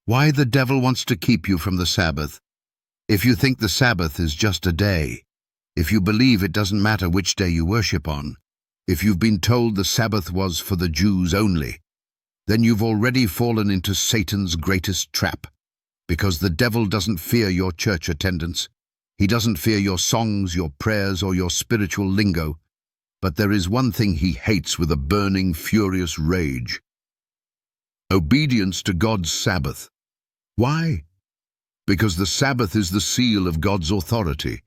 Why the devil wants to keep you from the Sabbath. If you think the Sabbath is just a day, if you believe it doesn't matter which day you worship on, if you've been told the Sabbath was for the Jews only, then you've already fallen into Satan's greatest trap, because the devil doesn't fear your church attendance. He doesn't fear your songs, your prayers, or your spiritual lingo. But there is one thing he hates with a burning, furious rage: obedience to God's Sabbath. Why? Because the Sabbath is the seal of God's authority.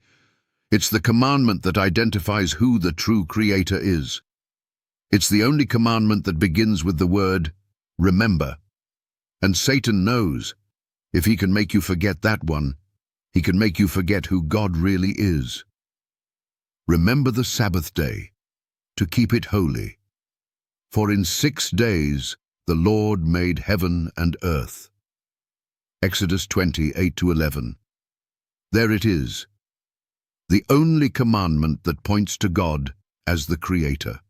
It's the commandment that identifies who the true Creator is. It's the only commandment that begins with the word, remember. And Satan knows, if he can make you forget that one, he can make you forget who God really is. Remember the Sabbath day, to keep it holy. For in 6 days the Lord made heaven and earth. Exodus 20:8-11. There it is, the only commandment that points to God as the Creator.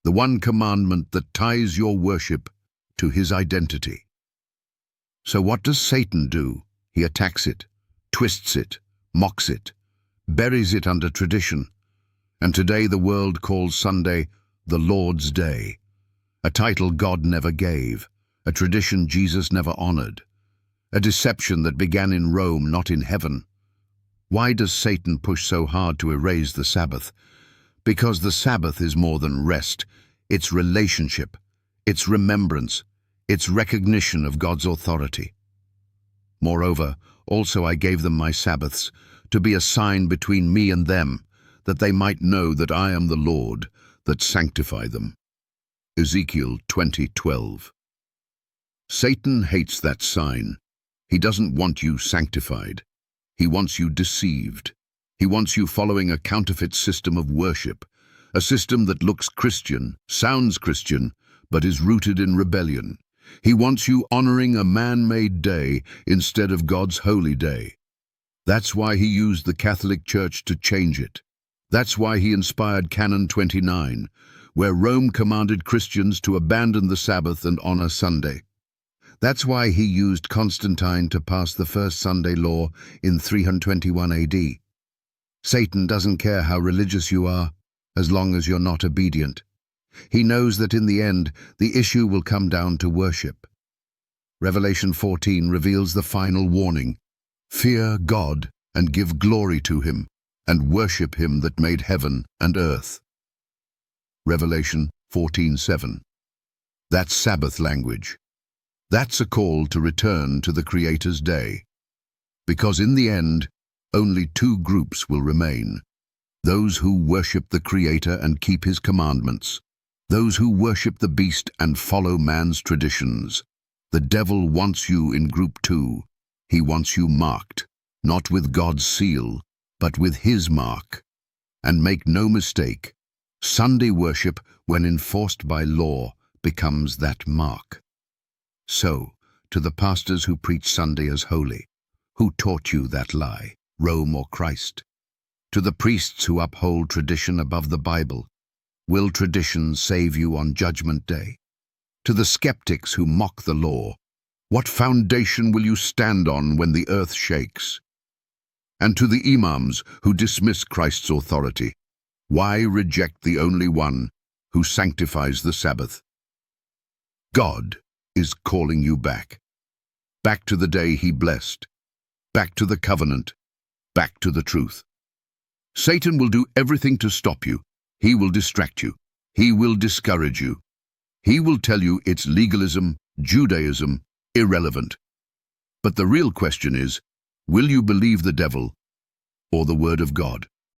The one commandment that ties your worship to His identity. So what does Satan do? He attacks it, twists it, mocks it, buries it under tradition. And today the world calls Sunday the Lord's Day, a title God never gave, a tradition Jesus never honored, a deception that began in Rome, not in heaven. Why does Satan push so hard to erase the Sabbath? Because the Sabbath is more than rest. It's relationship, it's remembrance, it's recognition of God's authority. Moreover, also I gave them my Sabbaths, to be a sign between me and them, that they might know that I am the Lord, that sanctify them. Ezekiel 20:12. Satan hates that sign. He doesn't want you sanctified. He wants you deceived. He wants you following a counterfeit system of worship, a system that looks Christian, sounds Christian, but is rooted in rebellion. He wants you honoring a man-made day instead of God's holy day. That's why he used the Catholic Church to change it. That's why he inspired Canon 29, where Rome commanded Christians to abandon the Sabbath and honor Sunday. That's why he used Constantine to pass the first Sunday law in 321 AD. Satan doesn't care how religious you are, as long as you're not obedient. He knows that in the end, the issue will come down to worship. Revelation 14 reveals the final warning: fear God and give glory to Him, and worship Him that made heaven and earth. Revelation 14:7. That's Sabbath language. That's a call to return to the Creator's day. Because in the end, only 2 groups will remain: those who worship the Creator and keep His commandments, those who worship the beast and follow man's traditions. The devil wants you in group 2. He wants you marked, not with God's seal, but with His mark. And make no mistake, Sunday worship, when enforced by law, becomes that mark. So, to the pastors who preach Sunday as holy, who taught you that lie, Rome or Christ? To the priests who uphold tradition above the Bible, will tradition save you on Judgment Day? To the skeptics who mock the law, what foundation will you stand on when the earth shakes? And to the imams who dismiss Christ's authority, why reject the only one who sanctifies the Sabbath? God is calling you back. Back to the day He blessed. Back to the covenant. Back to the truth. Satan will do everything to stop you. He will distract you. He will discourage you. He will tell you it's legalism, Judaism, irrelevant. But the real question is, will you believe the devil or the Word of God?